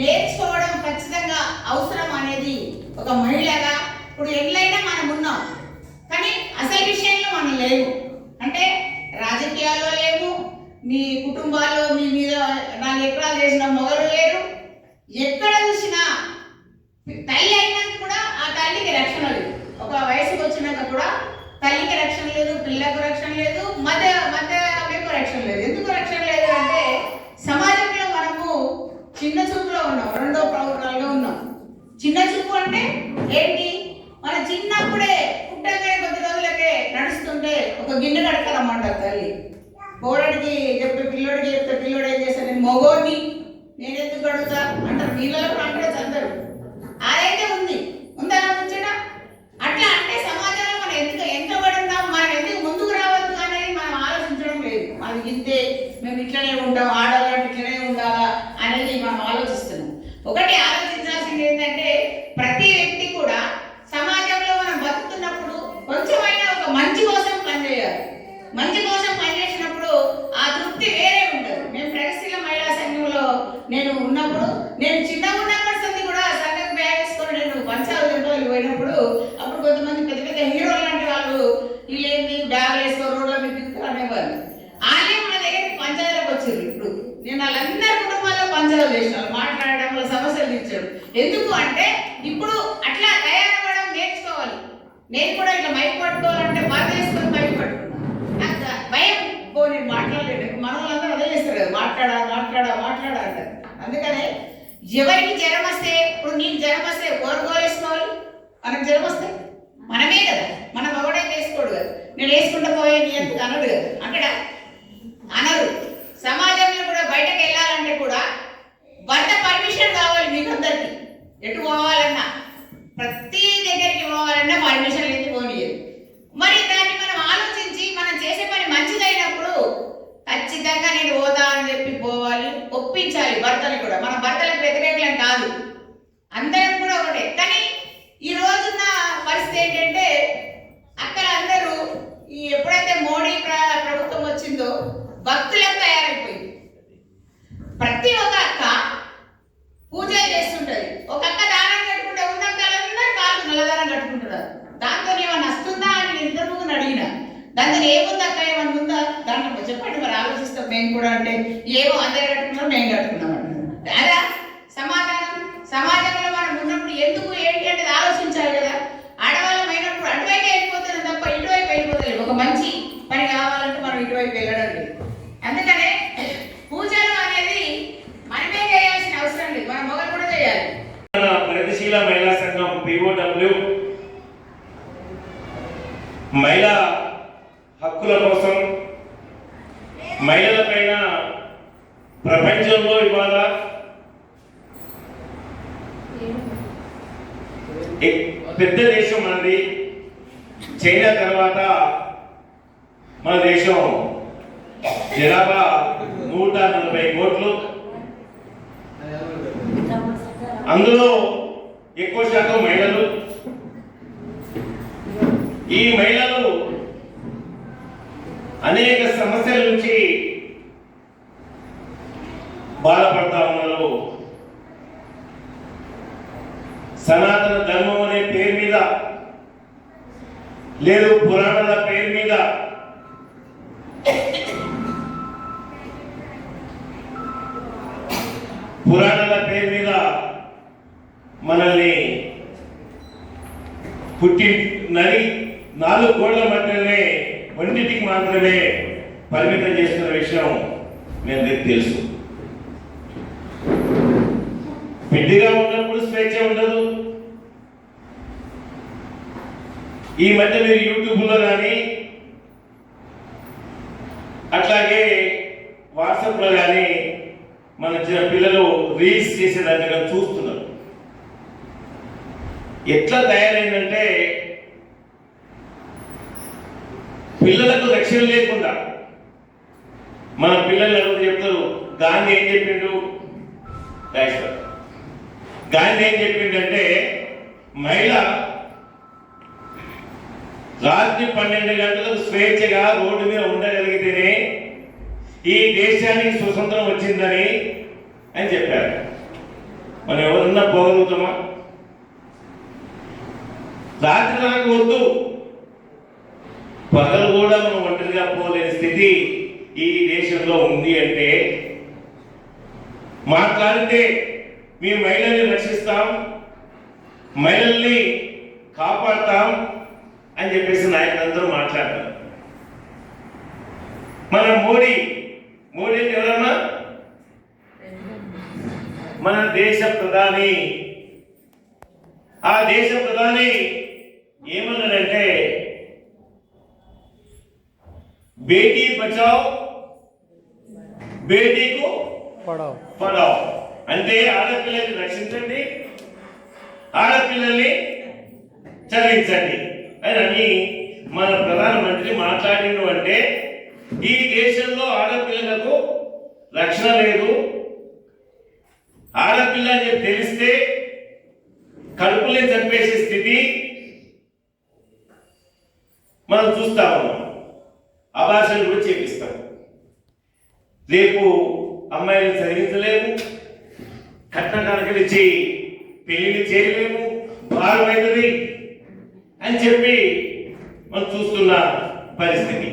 నేర్చుకోవడం ఖచ్చితంగా అవసరం అనేది ఒక మహిళగా ఇప్పుడు ఎట్లయినా మనం ఉన్నాం, కానీ అసలు విషయంలో మనం లేవు. అంటే రాజకీయాల్లో లేవు, మీ కుటుంబాల్లో మీ మీద 4 ఎకరాలు చేసిన మొగలు లేరు. ఎక్కడ చూసినా తల్లి అయినాక కూడా ఆ తల్లికి రక్షణ లేదు. ఒక వయసుకు వచ్చినాక కూడా తల్లికి రక్షణ లేదు, పిల్లకు రక్షణ లేదు, మధ్య మీకు రక్షణ లేదు. ఎందుకు రక్షణ లేదు అంటే సమాజంలో మనము చిన్న చూపులో ఉన్నాం, రెండో ప్రవర్తనలో ఉన్నాం. చిన్న చూపు అంటే ఏంటి? మన చిన్నప్పుడే పుట్టగానే కొద్ది రోజులకే నడుస్తుంటే ఒక గిన్నె కడతారమ్మంటారు తల్లి. కోడడికి చెప్తే పిల్లోడికి చెప్తే పిల్లోడు ఏం చేస్తాను, నేను మగోడిని నేను ఎందుకు అడుగుతా అంటారు. వీళ్ళలో కూడా అంటే అందరు అదైతే ఉంది, ఉందా ముచ్చట? అట్లా అంటే సమాజంలో మనం ఎంత పడి ఉన్నాం, మనం ఎందుకు ముందుకు రావద్దు అనేది మనం ఆలోచించడం లేదు. మనకి ఇంతే, మేము ఇట్లనే ఉంటాం, ఆడవాళ్ళు ఇట్లనే ఉండాలా అనేది మనం ఆలోచిస్తున్నాం. ఒకటి ఆలోచించాల్సింది ఏంటంటే ప్రతి వ్యక్తి కూడా సమాజంలో మనం బతుకుతున్నప్పుడు కొంచెమైనా ఒక మంచి కోసం పనిచేయాలి. మంచి కోసం పనిచేసినప్పుడు ఆ తృప్తి వేరే ఉంటుంది. మేము ప్రగతిశీల మహిళా సంఘంలో నేను ఉన్నప్పుడు, నేను చిన్నగా ఉన్నప్పటి సంది కూడా సంఘం బ్యాగ్ వేసుకొని నేను పంచాలు తింటూ పోయినప్పుడు అప్పుడు కొంతమంది పెద్ద పెద్ద హీరోలు లాంటి వాళ్ళు వీళ్ళేంటి బ్యాగ్ వేసుకో రోడ్ల మీద తిరుగుతారు అనేవాళ్ళు. వాళ్ళే మన దగ్గరికి పంచాయతీలకు వచ్చారు. ఇప్పుడు నేను వాళ్ళందరి కుటుంబాల్లో పంచాయతీలు చేసిన మాట్లాడడం వల్ల సమస్యలు తీర్చాడు. ఎందుకు అంటే ఇప్పుడు అట్లా తయారవ్వడం నేర్చుకోవాలి. నేను కూడా ఇట్లా మైక్ పట్టుకోవాలంటే బాధ చేసుకొని మైక్ పట్టుకున్నాను. నాకు భయం, నేను మాట్లాడలేదు. మన వాళ్ళందరూ అదే చేస్తారు కదా, మాట్లాడా అంటారు. అందుకనే ఎవరికి జ్వరం వస్తే, ఇప్పుడు నీకు జ్వరం వస్తే ఎవరు వేసుకోవాలి? మనకు జ్వరం వస్తే మనమే కదా, మనం ఎవడైతే వేసుకోడు కదా. నేను వేసుకుంటా పోయే నీ ఎందుకు అనడు కదా, అక్కడ అనరు. సమాజంలో కూడా బయటకు వెళ్ళాలంటే కూడా భర్త పర్మిషన్ కావాలి. మీకు అందరికి ఎటు పోవాలన్నా, ప్రతి దగ్గరికి పోవాలన్నా పర్మిషన్ లేదు, పోనీయదు. మరి దాన్ని మనం ఆలోచించి మనం చేసే పని మంచిదైనప్పుడు ఖచ్చితంగా నేను పోతా అని చెప్పి పోవాలి, ఒప్పించాలి భర్తని కూడా. మన భర్తలకు వ్యతిరేకం కాదు, అందరం కూడా ఒకటే. కానీ ఈ రోజున్న పరిస్థితి ఏంటంటే అక్కడ అందరూ ఎప్పుడైతే మోడీ ప్రభుత్వం వచ్చిందో భక్తులకు తయారైపోయింది. ప్రతి ఒక్క అక్క పూజలు చేస్తుంటది. ఒక అక్క దానం కట్టుకుంటే ఉన్న అక్కలందరూ కాళ్ళు నల్లదానం కట్టుకుంటున్నారు. దాంతో ఏమన్నా వస్తుందా అని నేను ఇంతకు ముందు అడిగిన. దాంతో ఏముంది అక్క, ఏమన్నా ఉందా దాంట్లో చెప్పండి మరి ఆలోచిస్తాం మేము కూడా. అంటే ఏమో అందరు కట్టుకున్నాం, మేము కట్టుకున్నాం అంటున్నాం. అదా సమాధానం? సమాజంలో మనం ఉన్నప్పుడు ఎందుకు ఏంటి అనేది ఆలోచించాలి కదా. ఆడవాళ్ళం అయినప్పుడు అటువైపు వెళ్ళిపోతున్నాం తప్ప ఇటువైపు వెళ్ళిపోతలేదు. ఒక మంచి పని కావాలంటే మనం ఇటువైపు వెళ్ళడం లేదు. అందుకనే పూజలు అనేది మనమే చేయాల్సిన అవసరం లేదు, మన మొగలు కూడా చేయాలి. ప్రగతిశీల మహిళా సంఘం POW మహిళా హక్కుల కోసం, మహిళల పైన ప్రపంచంలో ఇవాళ పెద్ద దేశం మనది. చైనా తర్వాత మన దేశం జనాభా 140 కోట్లు. అందులో ఎక్కువ శాతం మహిళలు. ఈ మహిళలు అనేక సమస్యల నుంచి బాధపడతా ఉన్నారు. సనాతన ధర్మం అనే పేరు మీద, లేదు పురాణాల పేరు మీద మనల్ని పుట్టి 4 గోడల మధ్యనే వంటికి మాత్రమే పరిమితం చేస్తున్న విషయం మీ అందరికీ తెలుసు. బిడ్డగా ఉన్నప్పుడు స్వేచ్ఛ ఉండదు. ఈ మధ్య మీరు యూట్యూబ్లో కానీ అట్లాగే వాట్సాప్లో కానీ మన పిల్లలు రీల్స్ చేసేదాన్ని చూస్తున్నారు. ఎట్లా తయారైందంటే పిల్లలకు రక్షణ లేకుండా మన పిల్లలు ఎవరు చెప్తారు, గాంధీ ఏం చెప్పిండు? గాంధీ ఏం చెప్పిండంటే మహిళ రాత్రి 12 గంటలకు స్వేచ్ఛగా రోడ్డు మీద ఉండగలిగితేనే ఈ దేశానికి స్వతంత్రం వచ్చిందని అని చెప్పారు. మనం ఎవరన్నా పోగలుగుతామా? రాత్రి నాకు వద్దు, పగలు కూడా మనం ఒంటరిగా పోలేని స్థితి ఈ దేశంలో ఉంది అంటే, మాట్లాడితే మీ మహిళల్ని రక్షిస్తాం, మహిళల్ని కాపాడతాం అని చెప్పేసి నాయకులందరూ మాట్లాడతారు. మన మోడీ అంటే ఎవరన్నా? మన దేశ ప్రధాని. ఆ దేశ ప్రధాని ఏమన్నాడంటే, బేటీ బచావ్ బేటీకు పడావ్ అంటే ఆడపిల్లల్ని రక్షించండి, ఆడపిల్లల్ని చదివించండి అని మన ప్రధానమంత్రి మాట్లాడిండు. అంటే ఈ దేశంలో ఆడపిల్లలకు రక్షణ లేదు, ఆడపిల్ల అని చెప్పి తెలిస్తే కడుపులే చంపేసే స్థితి మనం చూస్తా ఉన్నాం. అబార్షన్ కూడా చేపిస్తాం. రేపు అమ్మాయిని చదివించలేము, కట్నం కనుకలిచ్చి పెళ్లిని చేయలేము, భారమైనది అని చెప్పి మనం చూస్తున్న పరిస్థితి.